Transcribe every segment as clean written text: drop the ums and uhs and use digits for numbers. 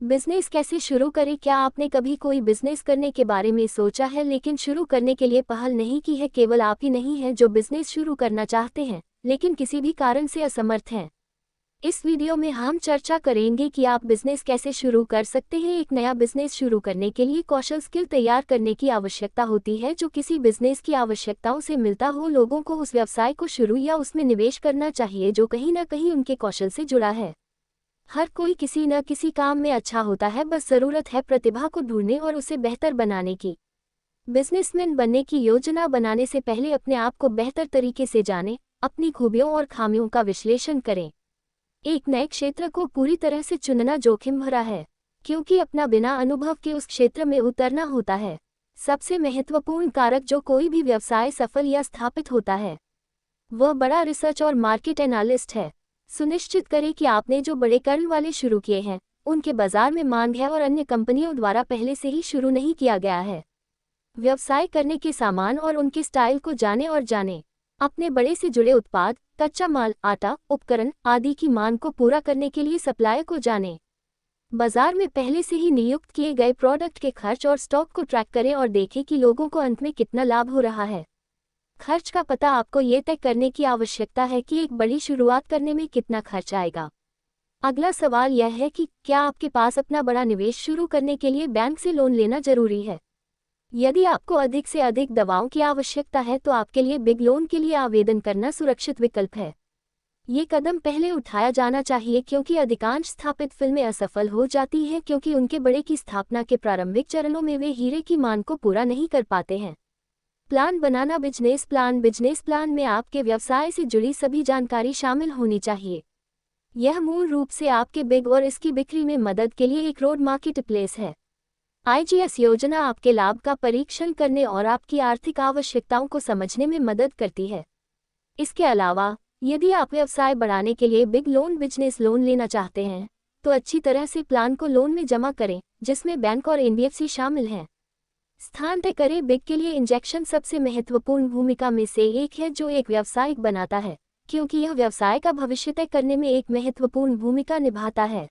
Business कैसे शुरू करें? क्या आपने कभी कोई बिजनेस करने के बारे में सोचा है लेकिन शुरू करने के लिए पहल नहीं की है? केवल आप ही नहीं हैं जो बिजनेस शुरू करना चाहते हैं लेकिन किसी भी कारण से असमर्थ हैं। इस वीडियो में हम चर्चा करेंगे कि आप बिजनेस कैसे शुरू कर सकते हैं। एक नया बिजनेस शुरू करने के लिए कौशल स्किल तैयार करने की आवश्यकता होती है जो किसी बिजनेस की आवश्यकताओं से मिलता हो। लोगों को उस व्यवसाय को शुरू या उसमें निवेश करना चाहिए जो कहीं न कहीं उनके कौशल से जुड़ा है। हर कोई किसी न किसी काम में अच्छा होता है, बस ज़रूरत है प्रतिभा को ढूंढने और उसे बेहतर बनाने की। बिजनेसमैन बनने की योजना बनाने से पहले अपने आप को बेहतर तरीके से जानें, अपनी खूबियों और खामियों का विश्लेषण करें। एक नए क्षेत्र को पूरी तरह से चुनना जोखिम भरा है, क्योंकि अपना बिना अनुभव के उस क्षेत्र में उतरना होता है। सबसे महत्वपूर्ण कारक जो कोई भी व्यवसाय सफल या स्थापित होता है, वह बड़ा रिसर्च और मार्केट एनालिस्ट है। सुनिश्चित करें कि आपने जो बड़े कर्ण वाले शुरू किए हैं, उनके बाजार में मांग है और अन्य कंपनियों द्वारा पहले से ही शुरू नहीं किया गया है। व्यवसाय करने के सामान और उनके स्टाइल को जानें। अपने बड़े से जुड़े उत्पाद, कच्चा माल, आटा, उपकरण आदि की मांग को पूरा करने के लिए सप्लायर को जानें। बाजार में पहले से ही नियुक्त किए गए प्रोडक्ट के खर्च और स्टॉक को ट्रैक करें और देखें कि लोगों को अंत में कितना लाभ हो रहा है। खर्च का पता आपको ये तय करने की आवश्यकता है कि एक बड़ी शुरुआत करने में कितना खर्च आएगा। अगला सवाल यह है कि क्या आपके पास अपना बड़ा निवेश शुरू करने के लिए बैंक से लोन लेना जरूरी है? यदि आपको अधिक से अधिक दवाओं की आवश्यकता है तो आपके लिए बिग लोन के लिए आवेदन करना सुरक्षित विकल्प है। ये कदम पहले उठाया जाना चाहिए क्योंकि अधिकांश स्थापित फिल्में असफल हो जाती हैं क्योंकि उनके बड़े की स्थापना के प्रारंभिक चरणों में वे हीरे की मांग को पूरा नहीं कर पाते हैं। प्लान बनाना। बिजनेस प्लान में आपके व्यवसाय से जुड़ी सभी जानकारी शामिल होनी चाहिए। यह मूल रूप से आपके बिग और इसकी बिक्री में मदद के लिए एक रोड मार्केटप्लेस है। आईजीएस योजना आपके लाभ का परीक्षण करने और आपकी आर्थिक आवश्यकताओं को समझने में मदद करती है। इसके अलावा, यदि आप व्यवसाय बढ़ाने के लिए बिग लोन बिजनेस लोन लेना चाहते हैं, तो अच्छी तरह से प्लान को लोन में जमा करें, जिसमें बैंक और एनबीएफसी शामिल हैं। स्थान तय करें। बिग के लिए इंजेक्शन सबसे महत्वपूर्ण भूमिका में से एक है जो एक व्यवसायिक बनाता है, क्योंकि यह व्यवसाय का भविष्य तय करने में एक महत्वपूर्ण भूमिका निभाता है।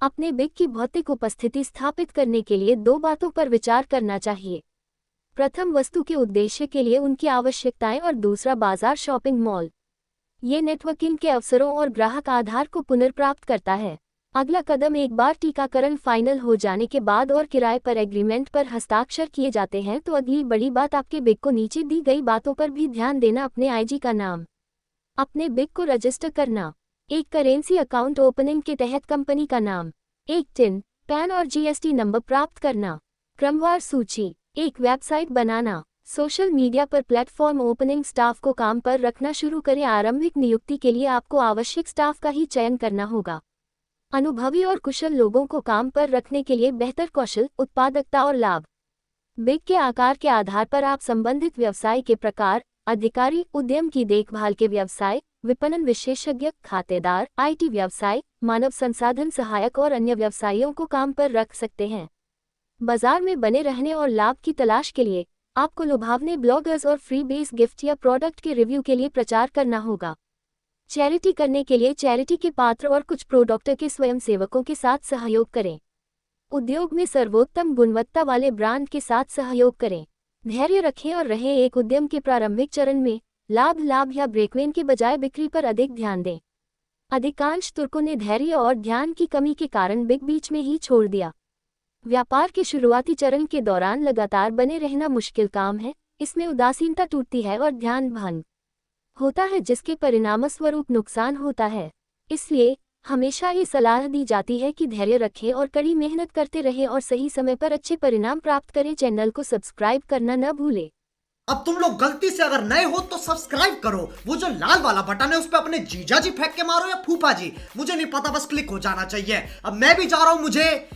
अपने बिग की भौतिक उपस्थिति स्थापित करने के लिए दो बातों पर विचार करना चाहिए। प्रथम, वस्तु के उद्देश्य के लिए उनकी आवश्यकताएं और दूसरा, बाजार शॉपिंग मॉल। ये नेटवर्किंग के अवसरों और ग्राहक आधार को पुनर्प्राप्त करता है। अगला कदम, एक बार टीकाकरण फाइनल हो जाने के बाद और किराए पर एग्रीमेंट पर हस्ताक्षर किए जाते हैं तो अगली बड़ी बात आपके बिग को नीचे दी गई बातों पर भी ध्यान देना। अपने आईजी का नाम, अपने बिग को रजिस्टर करना, एक करेंसी अकाउंट ओपनिंग के तहत कंपनी का नाम, एक टिन, पैन और जीएसटी नंबर प्राप्त करना, क्रमवार सूची, एक वेबसाइट बनाना, सोशल मीडिया पर प्लेटफॉर्म ओपनिंग। स्टाफ को काम पर रखना शुरू करें। आरंभिक नियुक्ति के लिए आपको आवश्यक स्टाफ का ही चयन करना होगा। अनुभवी और कुशल लोगों को काम पर रखने के लिए बेहतर कौशल, उत्पादकता और लाभ। बिग के आकार के आधार पर आप संबंधित व्यवसाय के प्रकार, अधिकारी, उद्यम की देखभाल के व्यवसाय, विपणन विशेषज्ञ, खातेदार, आईटी व्यवसाय, मानव संसाधन सहायक और अन्य व्यवसायियों को काम पर रख सकते हैं। बाजार में बने रहने और लाभ की तलाश के लिए आपको लुभावने ब्लॉगर्स और फ्री बेस गिफ्ट या प्रोडक्ट के रिव्यू के लिए प्रचार करना होगा। चैरिटी करने के लिए चैरिटी के पात्र और कुछ प्रोडक्ट के स्वयंसेवकों के साथ सहयोग करें। उद्योग में सर्वोत्तम गुणवत्ता वाले ब्रांड के साथ सहयोग करें। धैर्य रखें और रहें। एक उद्यम के प्रारंभिक चरण में लाभ या ब्रेकवेन के बजाय बिक्री पर अधिक ध्यान दें। अधिकांश तुर्कों ने धैर्य और ध्यान की कमी के कारण बिग बीच में ही छोड़ दिया। व्यापार के शुरुआती चरण के दौरान लगातार बने रहना मुश्किल काम है। इसमें उदासीनता टूटती है और ध्यान भंग होता है, जिसके परिणामस्वरूप नुकसान होता है। इसलिए हमेशा ये सलाह दी जाती है कि धैर्य रखें और कड़ी मेहनत करते रहें और सही समय पर अच्छे परिणाम प्राप्त करें। चैनल को सब्सक्राइब करना न भूलें। अब तुम लोग गलती से अगर नए हो तो सब्सक्राइब करो। वो जो लाल वाला बटन है उस पर अपने जीजा जी फेंक के मारो या फूफा जी, मुझे नहीं पता, बस क्लिक हो जाना चाहिए। अब मैं भी जा रहा हूं, मुझे